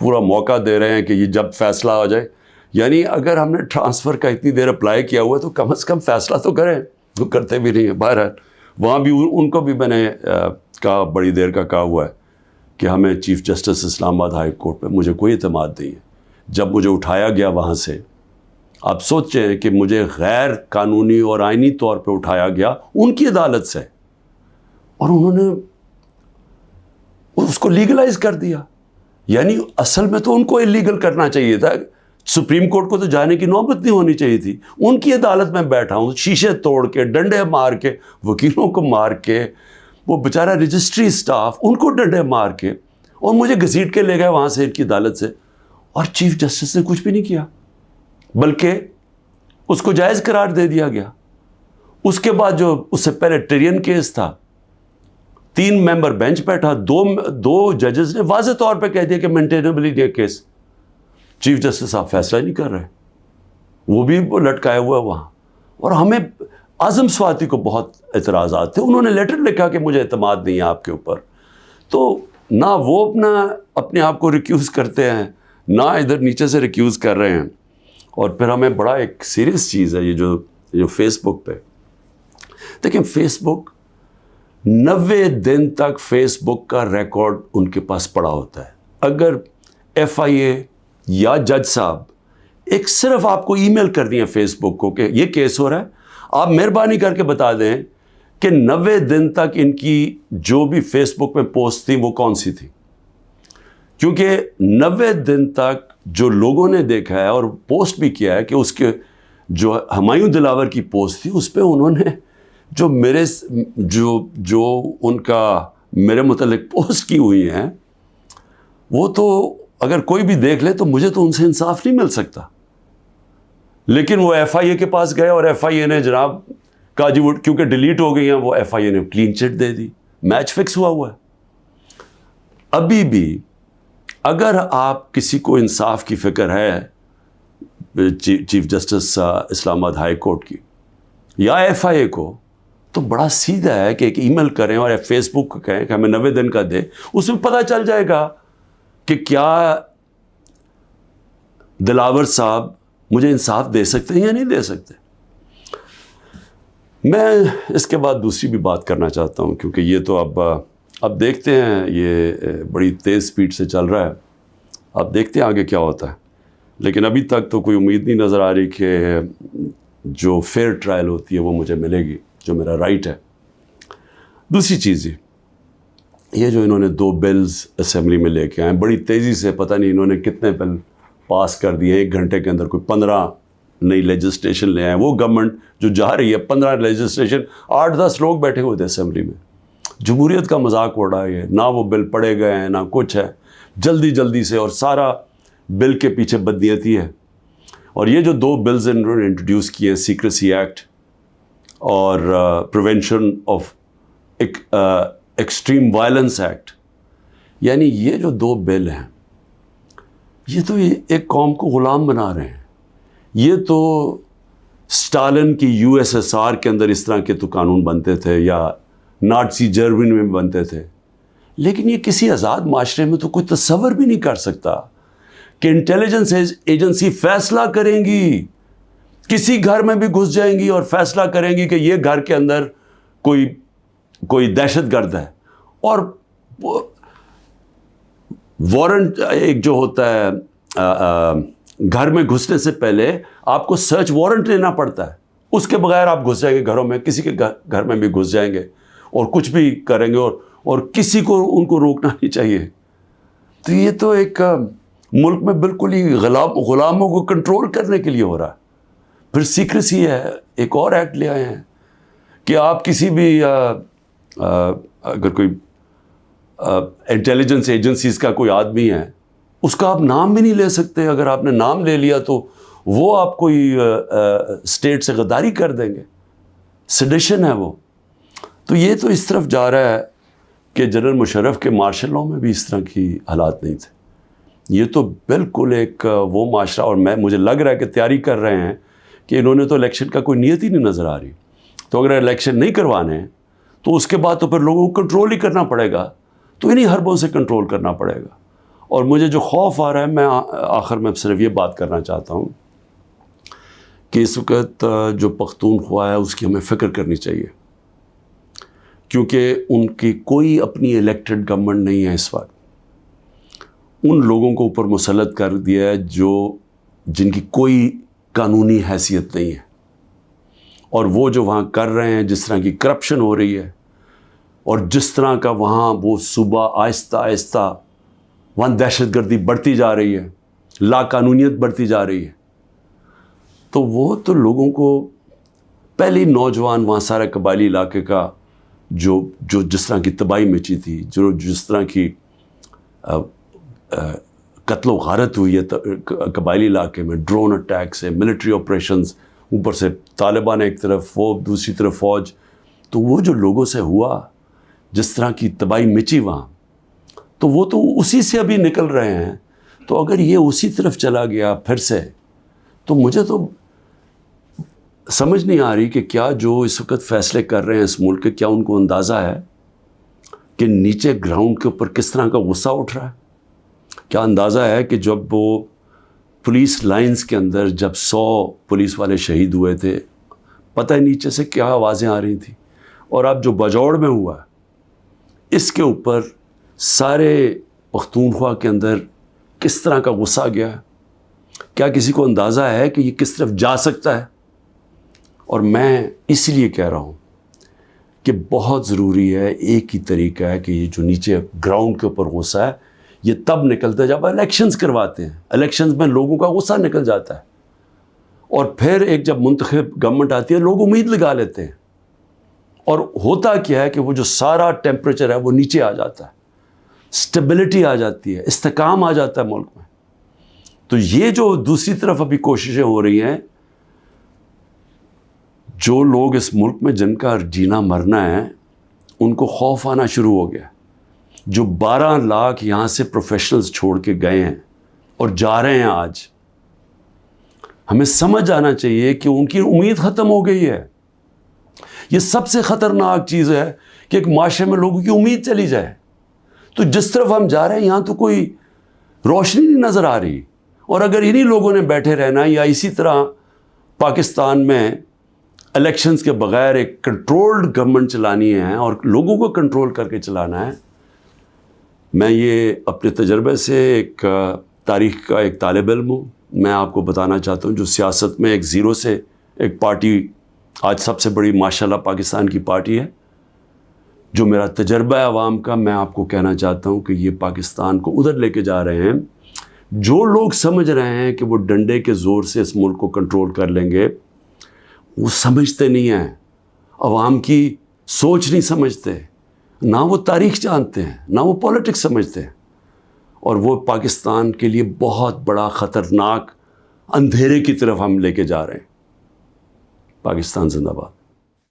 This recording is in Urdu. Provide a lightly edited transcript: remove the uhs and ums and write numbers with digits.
پورا موقع دے رہے ہیں کہ یہ جب فیصلہ ہو جائے. یعنی اگر ہم نے ٹرانسفر کا اتنی دیر اپلائی کیا ہوا ہے تو کم از کم فیصلہ تو کریں. وہ کرتے بھی نہیں ہیں. بہرحال وہاں بھی ان کو بھی میں نے کہا, بڑی دیر کا کہا ہوا ہے کہ ہمیں چیف جسٹس اسلام آباد ہائی کورٹ پہ مجھے کوئی اعتماد نہیں ہے. جب مجھے اٹھایا گیا وہاں سے, آپ سوچیں کہ مجھے غیر قانونی اور آئینی طور پہ اٹھایا گیا ان کی عدالت سے, اور انہوں نے اس کو لیگلائز کر دیا. یعنی اصل میں تو ان کو اللیگل کرنا چاہیے تھا. سپریم کورٹ کو تو جانے کی نوبت نہیں ہونی چاہیے تھی. ان کی عدالت میں بیٹھا ہوں, شیشے توڑ کے, ڈنڈے مار کے, وکیلوں کو مار کے, وہ بیچارہ رجسٹری اسٹاف ان کو ڈنڈے مار کے, اور مجھے گھسیٹ کے لے گئے وہاں سے ان کی عدالت سے. اور چیف جسٹس نے کچھ بھی نہیں کیا, بلکہ اس کو جائز قرار دے دیا گیا. اس کے بعد جو اس سے پہلے ٹرین کیس تھا, 3 ممبر بینچ بیٹھا, دو ججز نے واضح طور پہ کہہ دیا کہ مینٹینیبل ہے کیس. چیف جسٹس صاحب فیصلہ نہیں کر رہے, وہ بھی لٹکائے ہوا وہاں. اور ہمیں اعظم سواتی کو بہت اعتراضات تھے. انہوں نے لیٹر لکھا کہ مجھے اعتماد نہیں ہے آپ کے اوپر. تو نہ وہ اپنے آپ کو ریکیوز کرتے ہیں, نہ ادھر نیچے سے ریکیوز کر رہے ہیں. اور پھر ہمیں بڑا ایک سیریس چیز ہے یہ جو فیس بک پہ دیکھیں, فیس بک 90 دن تک فیس بک کا ریکارڈ ان کے پاس پڑا ہوتا ہے. اگر FIA یا جج صاحب ایک صرف آپ کو ای میل کر دیا فیس بک کو کہ یہ کیس ہو رہا ہے, آپ مہربانی کر کے بتا دیں کہ 90 دن تک ان کی جو بھی فیس بک میں پوسٹ تھی وہ کون سی تھی. کیونکہ 90 دن تک جو لوگوں نے دیکھا ہے اور پوسٹ بھی کیا ہے کہ اس کے جو ہمایوں دلاور کی پوسٹ تھی اس پہ انہوں نے جو ان کا میرے متعلق پوسٹ کی ہوئی ہیں, وہ تو اگر کوئی بھی دیکھ لے تو مجھے تو ان سے انصاف نہیں مل سکتا. لیکن وہ FIA کے پاس گئے اور FIA نے جناب کہا جی وہ کیونکہ ڈیلیٹ ہو گئی ہیں, وہ FIA نے کلین چٹ دے دی. میچ فکس ہوا ہے. ابھی بھی اگر آپ کسی کو انصاف کی فکر ہے چیف جسٹس اسلام آباد ہائی کورٹ کی یا FIA کو, تو بڑا سیدھا ہے کہ ایک ای میل کریں اور فیس بک کو کہیں کہ ہمیں 90 دن کا دے. اس میں پتہ چل جائے گا کہ کیا دلاور صاحب مجھے انصاف دے سکتے ہیں یا نہیں دے سکتے. میں اس کے بعد دوسری بھی بات کرنا چاہتا ہوں, کیونکہ یہ تو اب دیکھتے ہیں, یہ بڑی تیز سپیڈ سے چل رہا ہے. اب دیکھتے ہیں آگے کیا ہوتا ہے. لیکن ابھی تک تو کوئی امید نہیں نظر آ رہی کہ جو فیئر ٹرائل ہوتی ہے وہ مجھے ملے گی, جو میرا رائٹ ہے. دوسری چیز یہ جو انہوں نے 2 بلز اسمبلی میں لے کے آئے بڑی تیزی سے, پتہ نہیں انہوں نے کتنے بل پاس کر دیے 1 گھنٹے کے اندر, کوئی 15 نئی لیجسلیشن لے آئے. وہ گورنمنٹ جو جا رہی ہے 15 لیجسلیشن, 8-10 لوگ بیٹھے ہوئے تھے اسمبلی میں. جمہوریت کا مذاق اڑا ہے, نہ وہ بل پڑھے گئے ہیں نہ کچھ ہے, جلدی سے, اور سارا بل کے پیچھے بدنیتی ہے. اور یہ جو 2 بلز انہوں نے انٹروڈیوس کیے ہیں, سیکریسی ایکٹ اور prevention of extreme violence act, یعنی یہ جو 2 بل ہیں یہ تو ایک قوم کو غلام بنا رہے ہیں. یہ تو اسٹالن کی USSR کے اندر اس طرح کے تو قانون بنتے تھے, یا نازی جرمنی میں بنتے تھے. لیکن یہ کسی آزاد معاشرے میں تو کوئی تصور بھی نہیں کر سکتا کہ انٹیلیجنس ایجنسی فیصلہ کریں گی, کسی گھر میں بھی گھس جائیں گی اور فیصلہ کریں گی کہ یہ گھر کے اندر کوئی دہشت گرد ہے, اور وارنٹ ایک جو ہوتا ہے گھر میں گھسنے سے پہلے آپ کو سرچ وارنٹ لینا پڑتا ہے, اس کے بغیر آپ گھس جائیں گے گھروں میں, کسی کے گھر میں بھی گھس جائیں گے اور کچھ بھی کریں گے, اور کسی کو ان کو روکنا نہیں چاہیے. تو یہ تو ایک ملک میں بالکل ہی غلاموں کو کنٹرول کرنے کے لیے ہو رہا ہے. پھر سیکریسی ہے, ایک اور ایکٹ لے آئے ہیں کہ آپ کسی بھی اگر کوئی انٹیلیجنس ایجنسیز کا کوئی آدمی ہے, اس کا آپ نام بھی نہیں لے سکتے. اگر آپ نے نام لے لیا تو وہ آپ کوئی اسٹیٹ سے غداری کر دیں گے, سیڈیشن ہے وہ. تو یہ تو اس طرف جا رہا ہے کہ جنرل مشرف کے مارشل لاء میں بھی اس طرح کی حالات نہیں تھے. یہ تو بالکل ایک وہ معاشرہ, اور مجھے لگ رہا ہے کہ تیاری کر رہے ہیں کہ انہوں نے تو الیکشن کا کوئی نیت ہی نہیں نظر آ رہی. تو اگر الیکشن نہیں کروانے ہیں تو اس کے بعد تو پھر لوگوں کو کنٹرول ہی کرنا پڑے گا, تو انہیں حربوں سے کنٹرول کرنا پڑے گا. اور مجھے جو خوف آ رہا ہے، میں آخر میں صرف یہ بات کرنا چاہتا ہوں کہ اس وقت جو پختونخوا ہے اس کی ہمیں فکر کرنی چاہیے، کیونکہ ان کی کوئی اپنی الیکٹڈ گورنمنٹ نہیں ہے اس وقت. ان لوگوں کو اوپر مسلط کر دیا ہے جن کی کوئی قانونی حیثیت نہیں ہے، اور وہ جو وہاں کر رہے ہیں، جس طرح کی کرپشن ہو رہی ہے اور جس طرح کا وہاں وہ صوبہ آہستہ آہستہ وہاں دہشت گردی بڑھتی جا رہی ہے، لا قانونیت بڑھتی جا رہی ہے، تو وہ تو لوگوں کو پہلی نوجوان وہاں سارے قبائلی علاقے کا جو جس طرح کی تباہی مچی تھی، جس طرح کی قتل و غارت ہوئی ہے قبائلی علاقے میں، ڈرون اٹیک سے، ملٹری آپریشنز، اوپر سے طالبان ایک طرف، وہ دوسری طرف فوج، تو وہ جو لوگوں سے ہوا، جس طرح کی تباہی مچی وہاں، تو وہ تو اسی سے ابھی نکل رہے ہیں. تو اگر یہ اسی طرف چلا گیا پھر سے، تو مجھے تو سمجھ نہیں آ رہی کہ کیا جو اس وقت فیصلے کر رہے ہیں اس ملک کے، کیا ان کو اندازہ ہے کہ نیچے گراؤنڈ کے اوپر کس طرح کا غصہ اٹھ رہا ہے؟ کیا اندازہ ہے کہ جب وہ پولیس لائنز کے اندر جب 100 پولیس والے شہید ہوئے تھے، پتہ ہے نیچے سے کیا آوازیں آ رہی تھیں؟ اور اب جو بجوڑ میں ہوا ہے، اس کے اوپر سارے پختونخوا کے اندر کس طرح کا غصہ گیا ہے؟ کیا کسی کو اندازہ ہے کہ یہ کس طرف جا سکتا ہے؟ اور میں اس لیے کہہ رہا ہوں کہ بہت ضروری ہے، ایک ہی طریقہ ہے کہ یہ جو نیچے گراؤنڈ کے اوپر غصہ ہے، یہ تب نکلتا ہے جب الیکشنز کرواتے ہیں. الیکشنز میں لوگوں کا غصہ نکل جاتا ہے، اور پھر ایک جب منتخب گورنمنٹ آتی ہے، لوگ امید لگا لیتے ہیں، اور ہوتا کیا ہے کہ وہ جو سارا ٹیمپریچر ہے وہ نیچے آ جاتا ہے، سٹیبلٹی آ جاتی ہے، استحکام آ جاتا ہے ملک میں. تو یہ جو دوسری طرف ابھی کوششیں ہو رہی ہیں، جو لوگ اس ملک میں جن کا جینا مرنا ہے، ان کو خوف آنا شروع ہو گیا. جو 12 لاکھ یہاں سے پروفیشنلز چھوڑ کے گئے ہیں اور جا رہے ہیں، آج ہمیں سمجھ آنا چاہیے کہ ان کی امید ختم ہو گئی ہے. یہ سب سے خطرناک چیز ہے کہ ایک معاشرے میں لوگوں کی امید چلی جائے. تو جس طرف ہم جا رہے ہیں، یہاں تو کوئی روشنی نہیں نظر آ رہی. اور اگر انہی لوگوں نے بیٹھے رہنا، یا اسی طرح پاکستان میں الیکشنز کے بغیر ایک کنٹرولڈ گورنمنٹ چلانی ہے اور لوگوں کو کنٹرول کر کے چلانا ہے، میں یہ اپنے تجربے سے ایک تاریخ کا ایک طالب علم ہوں، میں آپ کو بتانا چاہتا ہوں، جو سیاست میں ایک زیرو سے ایک پارٹی آج سب سے بڑی ماشاءاللہ پاکستان کی پارٹی ہے، جو میرا تجربہ ہے عوام کا، میں آپ کو کہنا چاہتا ہوں کہ یہ پاکستان کو ادھر لے کے جا رہے ہیں. جو لوگ سمجھ رہے ہیں کہ وہ ڈنڈے کے زور سے اس ملک کو کنٹرول کر لیں گے، وہ سمجھتے نہیں ہیں، عوام کی سوچ نہیں سمجھتے، نہ وہ تاریخ جانتے ہیں، نہ وہ پولیٹکس سمجھتے ہیں، اور وہ پاکستان کے لیے بہت بڑا خطرناک اندھیرے کی طرف ہم لے کے جا رہے ہیں. پاکستان زندہ باد.